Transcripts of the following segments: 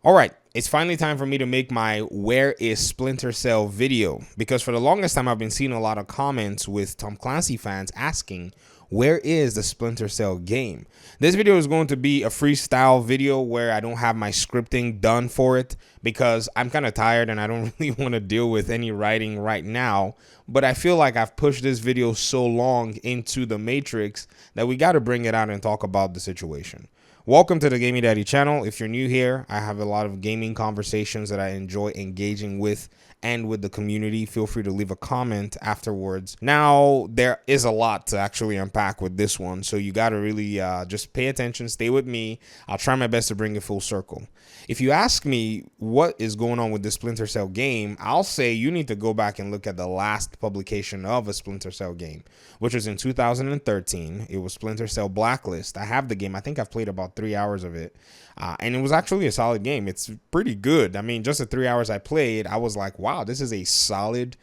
All right, it's finally time for me to make my "Where is Splinter Cell" video, because for the longest time I've been seeing a lot of comments with Tom Clancy fans asking, where is the Splinter Cell game? This video is going to be a freestyle video where I don't have my scripting done for it because I'm kind of tired and I don't really want to deal with any writing right now. But I feel like I've pushed this video so long into the matrix that we got to bring it out and talk about the situation. Welcome to the Gaming Daddy channel. If you're new here, I have a lot of gaming conversations that I enjoy engaging with and with the community. Feel free to leave a comment afterwards. Now, there is a lot to actually unpack with this one, so you got to really just pay attention, stay with me. I'll try my best to bring it full circle. If you ask me what is going on with the Splinter Cell game, I'll say you need to go back and look at the last publication of a Splinter Cell game, which was in 2013. It was Splinter Cell Blacklist. I have the game. I think I've played about 3 hours of it. And it was actually a solid game. It's pretty good. I mean, just the 3 hours I played, I was like, wow, this is a solid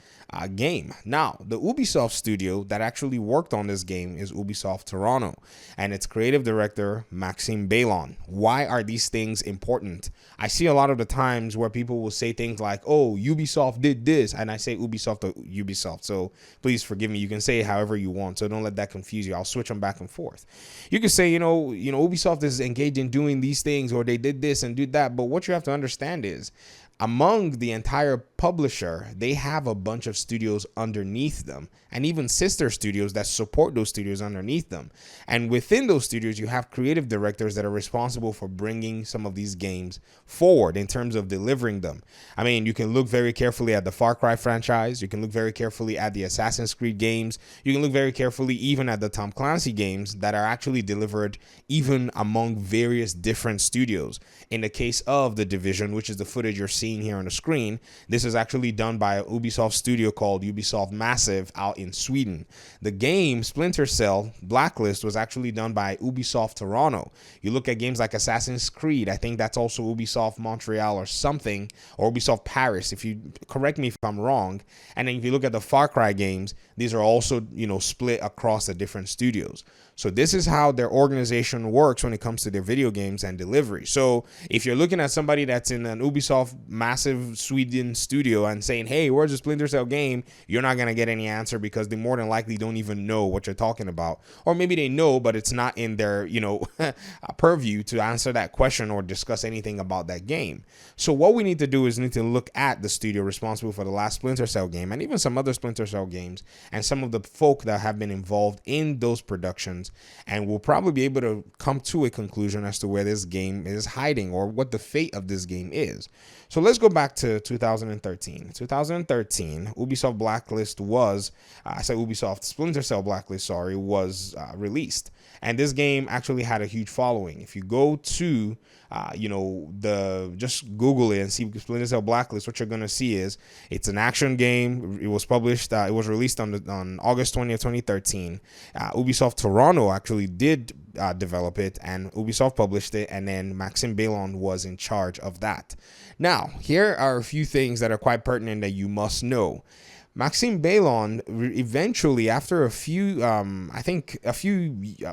game. Now, the Ubisoft studio that actually worked on this game is Ubisoft Toronto, and its creative director, Maxime Bailon. Why are these things important? I see a lot of the times where people will say things like, oh, Ubisoft did this, and I say Ubisoft to Ubisoft. So please forgive me. You can say it however you want, so don't let that confuse you. I'll switch them back and forth. You can say, you know, Ubisoft is engaged in doing these things, or they did this and did that. But what you have to understand is, among the entire publisher, they have a bunch of studios underneath them, and even sister studios that support those studios underneath them. And within those studios, you have creative directors that are responsible for bringing some of these games forward in terms of delivering them. I mean, you can look very carefully at the Far Cry franchise. You can look very carefully at the Assassin's Creed games. You can look very carefully even at the Tom Clancy games that are actually delivered even among various different studios. In the case of The Division, which is the footage you're seeing here on the screen, this is actually done by a Ubisoft studio called Ubisoft Massive out in Sweden. The game Splinter Cell Blacklist was actually done by Ubisoft Toronto. You look at games like Assassin's Creed, I think that's also Ubisoft Montreal or something, or Ubisoft Paris, if you correct me if I'm wrong. And then if you look at the Far Cry games, these are also, split across the different studios. So this is how their organization works when it comes to their video games and delivery. So if you're looking at somebody that's in an Ubisoft Massive Sweden studio and saying, hey, where's the Splinter Cell game? You're not going to get any answer because they more than likely don't even know what you're talking about. Or maybe they know, but it's not in their, purview to answer that question or discuss anything about that game. So what we need to do is need to look at the studio responsible for the last Splinter Cell game and even some other Splinter Cell games and some of the folk that have been involved in those productions, and we'll probably be able to come to a conclusion as to where this game is hiding or what the fate of this game is. So let's go back to 2013. 2013, Ubisoft Blacklist was, Ubisoft Splinter Cell Blacklist, was released. And this game actually had a huge following. If you go to, just Google it and see Splinter Cell Blacklist, what you're going to see is it's an action game. It was published, it was released on August 20th, 2013. Ubisoft Toronto actually did develop it, and Ubisoft published it, and then Maxime Bailon was in charge of that. Now, here are a few things that are quite pertinent that you must know. Maxime Bailon eventually, after a few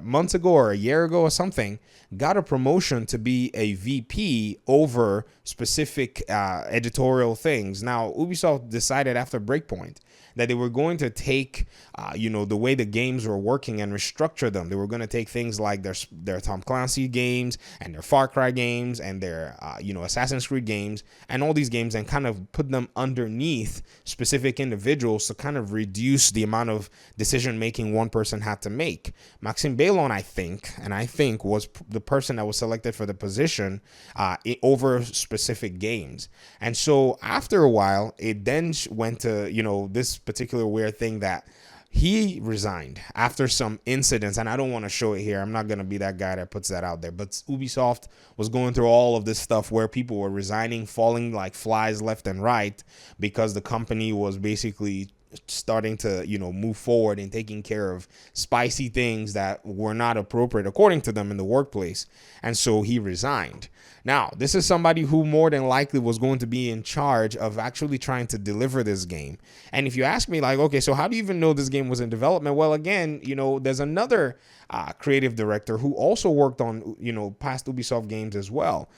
months ago or a year ago or something, got a promotion to be a VP over specific editorial things. Now, Ubisoft decided after Breakpoint that they were going to take, the way the games were working and restructure them. They were going to take things like their Tom Clancy games and their Far Cry games and their, Assassin's Creed games and all these games and kind of put them underneath specific individuals to kind of reduce the amount of decision making one person had to make. Maxime Bailon, I think, was the person that was selected for the position over specific games. And so after a while, it then went to, this particular weird thing that he resigned after some incidents, and I don't want to show it here. I'm not going to be that guy that puts that out there, but Ubisoft was going through all of this stuff where people were resigning, falling like flies left and right because the company was basically starting to, move forward and taking care of spicy things that were not appropriate according to them in the workplace. And so he resigned. Now, this is somebody who more than likely was going to be in charge of actually trying to deliver this game. And if you ask me, like, okay, so how do you even know this game was in development? Well, again, there's another creative director who also worked on, past Ubisoft games as well.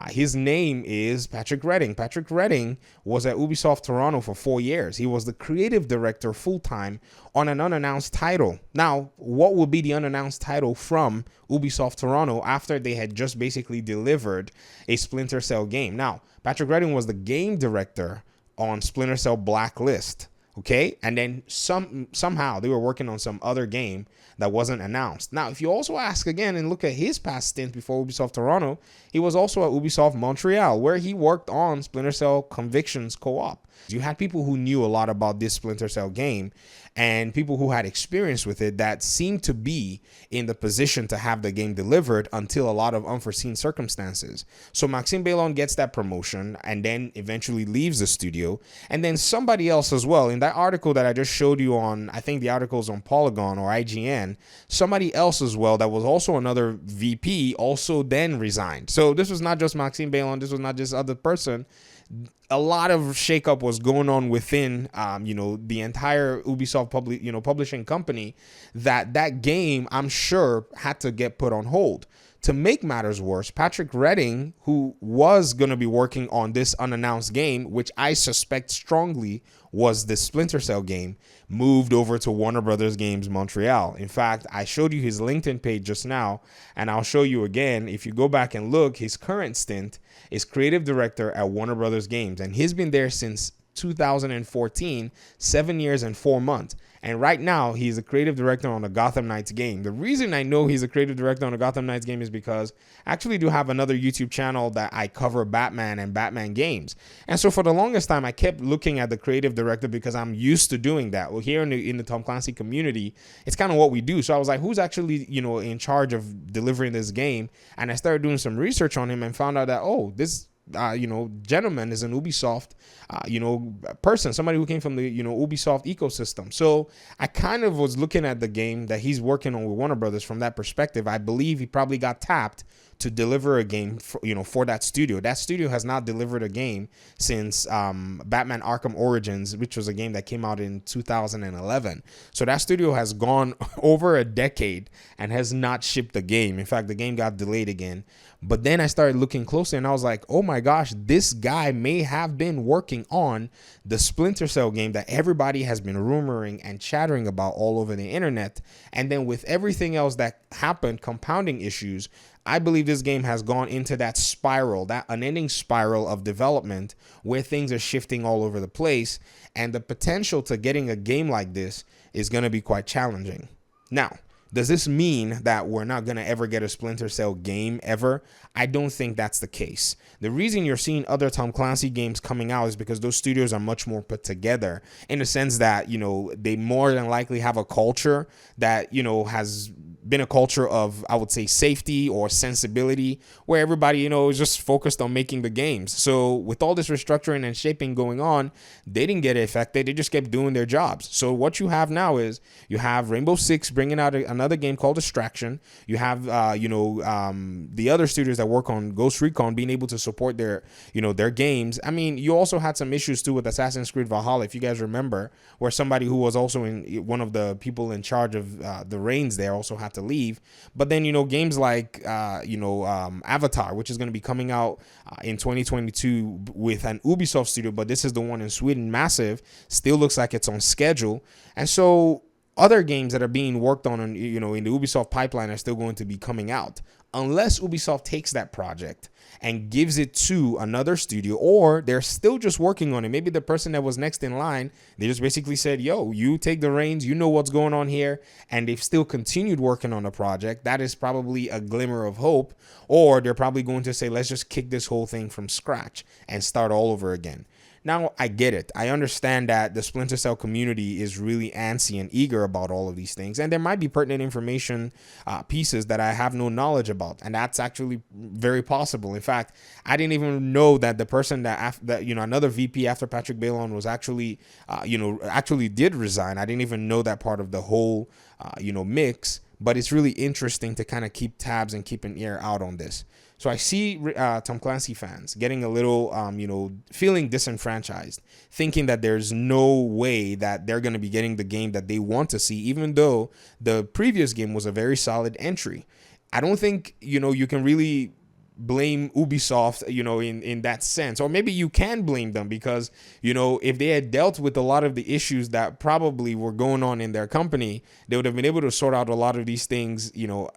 His name is Patrick Redding. Patrick Redding was at Ubisoft Toronto for 4 years. He was the creative director full-time on an unannounced title. Now, what would be the unannounced title from Ubisoft Toronto after they had just basically delivered a Splinter Cell game? Now, Patrick Redding was the game director on Splinter Cell Blacklist. Okay, and then somehow they were working on some other game that wasn't announced. Now, if you also ask again and look at his past stint before Ubisoft Toronto, he was also at Ubisoft Montreal, where he worked on Splinter Cell Convictions co-op. You had people who knew a lot about this Splinter Cell game and people who had experience with it that seemed to be in the position to have the game delivered until a lot of unforeseen circumstances. So Maxime Bailon gets that promotion and then eventually leaves the studio. And then somebody else as well, in that article that I just showed you on, I think the article's on Polygon or IGN, somebody else as well that was also another VP also then resigned. So this was not just Maxime Bailon, this was not just other person. A lot of shakeup was going on within, the entire Ubisoft publishing company. That game, I'm sure, had to get put on hold. To make matters worse, Patrick Redding, who was going to be working on this unannounced game, which I suspect strongly was the Splinter Cell game, moved over to Warner Brothers Games Montreal. In fact, I showed you his LinkedIn page just now, and I'll show you again. If you go back and look, his current stint is creative director at Warner Brothers Games, and he's been there since 2014, 7 years and 4 months. And right now, he's a creative director on the Gotham Knights game. The reason I know he's a creative director on the Gotham Knights game is because I actually do have another YouTube channel that I cover Batman and Batman games. And so for the longest time, I kept looking at the creative director because I'm used to doing that. Well, here in the Tom Clancy community, it's kind of what we do. So I was like, who's actually, in charge of delivering this game? And I started doing some research on him and found out that, this gentleman is an Ubisoft, person, somebody who came from the, Ubisoft ecosystem. So I kind of was looking at the game that he's working on with Warner Brothers from that perspective. I believe he probably got tapped to deliver a game for that studio. That studio has not delivered a game since Batman Arkham Origins, which was a game that came out in 2011. So that studio has gone over a decade and has not shipped the game. In fact, the game got delayed again. But then I started looking closer and I was like, oh my gosh, this guy may have been working on the Splinter Cell game that everybody has been rumoring and chattering about all over the internet. And then with everything else that happened, compounding issues, I believe this game has gone into that spiral, that unending spiral of development where things are shifting all over the place. And the potential to getting a game like this is going to be quite challenging. Now, does this mean that we're not going to ever get a Splinter Cell game ever? I don't think that's the case. The reason you're seeing other Tom Clancy games coming out is because those studios are much more put together in the sense that, they more than likely have a culture that, has been a culture of, I would say, safety or sensibility, where everybody, is just focused on making the games. So with all this restructuring and shaping going on, they didn't get affected. They just kept doing their jobs. So what you have now is you have Rainbow Six bringing out another game called Distraction. You have, the other studios that work on Ghost Recon being able to support their games. I mean, you also had some issues too with Assassin's Creed Valhalla, if you guys remember, where somebody who was also one of the people in charge of the reins there also had to leave. But then, games like, Avatar, which is going to be coming out in 2022 with an Ubisoft studio, but this is the one in Sweden, massive, still looks like it's on schedule. And so other games that are being worked on, in the Ubisoft pipeline are still going to be coming out. Unless Ubisoft takes that project and gives it to another studio, or they're still just working on it. Maybe the person that was next in line, they just basically said, yo, you take the reins, you know what's going on here, and they've still continued working on the project. That is probably a glimmer of hope. Or they're probably going to say, let's just kick this whole thing from scratch and start all over again. Now, I get it. I understand that the Splinter Cell community is really antsy and eager about all of these things. And there might be pertinent information pieces that I have no knowledge about. And that's actually very possible. level. In fact, I didn't even know that the person that you know, another VP after Patrick Bailon was actually, you know, actually did resign. I didn't even know that part of the whole, you know, mix. But it's really interesting to kind of keep tabs and keep an ear out on this. So I see Tom Clancy fans getting a little, you know, feeling disenfranchised, thinking that there's no way that they're going to be getting the game that they want to see, even though the previous game was a very solid entry. I don't think, you know, you can really blame Ubisoft, you know, in that sense, or maybe you can blame them because, you know, if they had dealt with a lot of the issues that probably were going on in their company, they would have been able to sort out a lot of these things, you know,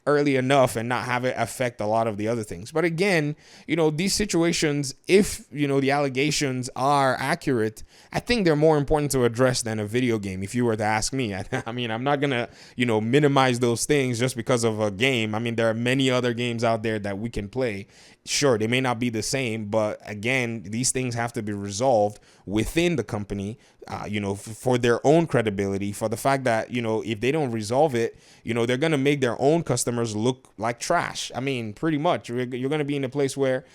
early enough and not have it affect a lot of the other things. But again, you know, these situations, if, you know, the allegations are accurate, I think they're more important to address than a video game, if you were to ask me. I mean, I'm not gonna, you know, minimize those things just because of a game. I mean, there are many other games out there that we can play. Sure, they may not be the same, but again, these things have to be resolved within the company, you know, for their own credibility, for the fact that, you know, if they don't resolve it, you know, they're going to make their own customers look like trash. I mean, pretty much you're going to be in a place where,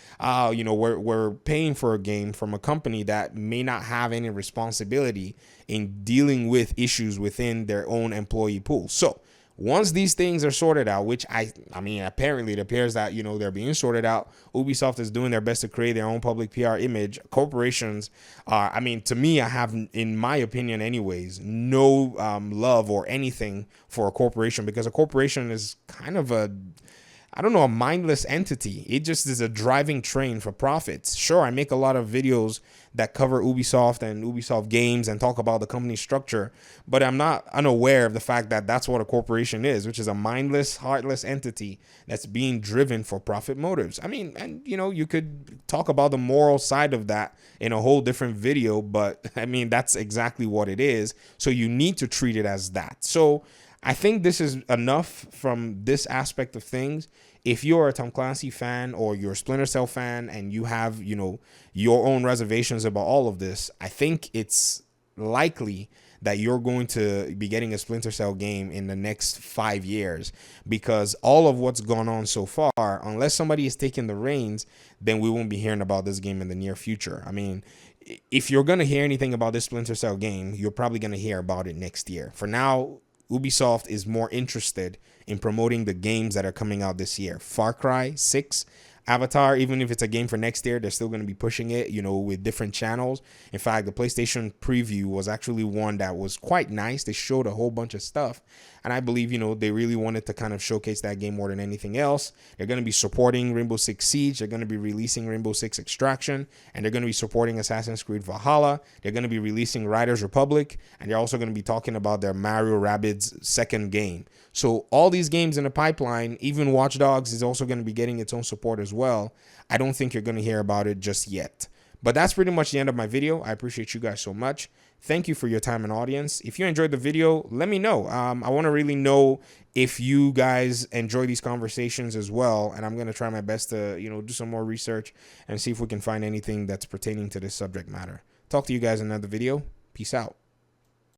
you know, we're paying for a game from a company that may not have any responsibility in dealing with issues within their own employee pool. So once these things are sorted out, which I mean, apparently it appears that, you know, they're being sorted out. Ubisoft is doing their best to create their own public PR image. Corporations are, I mean, to me, I have, in my opinion anyways, no love or anything for a corporation, because a corporation is kind of a, I don't know, a mindless entity. It just is a driving train for profits. Sure, I make a lot of videos that cover Ubisoft and Ubisoft games and talk about the company structure, but I'm not unaware of the fact that that's what a corporation is, which is a mindless, heartless entity that's being driven for profit motives. I mean, and you know, you could talk about the moral side of that in a whole different video, but I mean, that's exactly what it is. So you need to treat it as that. So I think this is enough from this aspect of things. If you're a Tom Clancy fan or you're a Splinter Cell fan and you have, you know, your own reservations about all of this, I think it's likely that you're going to be getting a Splinter Cell game in the next 5 years, because all of what's gone on so far, unless somebody is taking the reins, then we won't be hearing about this game in the near future. I mean, if you're going to hear anything about this Splinter Cell game, you're probably going to hear about it next year. For now, Ubisoft is more interested in promoting the games that are coming out this year. Far Cry 6, Avatar, even if it's a game for next year, they're still going to be pushing it, you know, with different channels. In fact, the PlayStation preview was actually one that was quite nice. They showed a whole bunch of stuff, and I believe, you know, they really wanted to kind of showcase that game more than anything else. They're going to be supporting Rainbow Six Siege. They're going to be releasing Rainbow Six Extraction, and they're going to be supporting Assassin's Creed Valhalla. They're going to be releasing Riders Republic, and they're also going to be talking about their Mario Rabbids second game. So all these games in the pipeline, even Watch Dogs is also going to be getting its own support as well. I don't think you're going to hear about it just yet. But that's pretty much the end of my video. I appreciate you guys so much. Thank you for your time and audience. If you enjoyed the video, let me know. I want to really know if you guys enjoy these conversations as well. And I'm going to try my best to, you know, do some more research and see if we can find anything that's pertaining to this subject matter. Talk to you guys in another video. Peace out.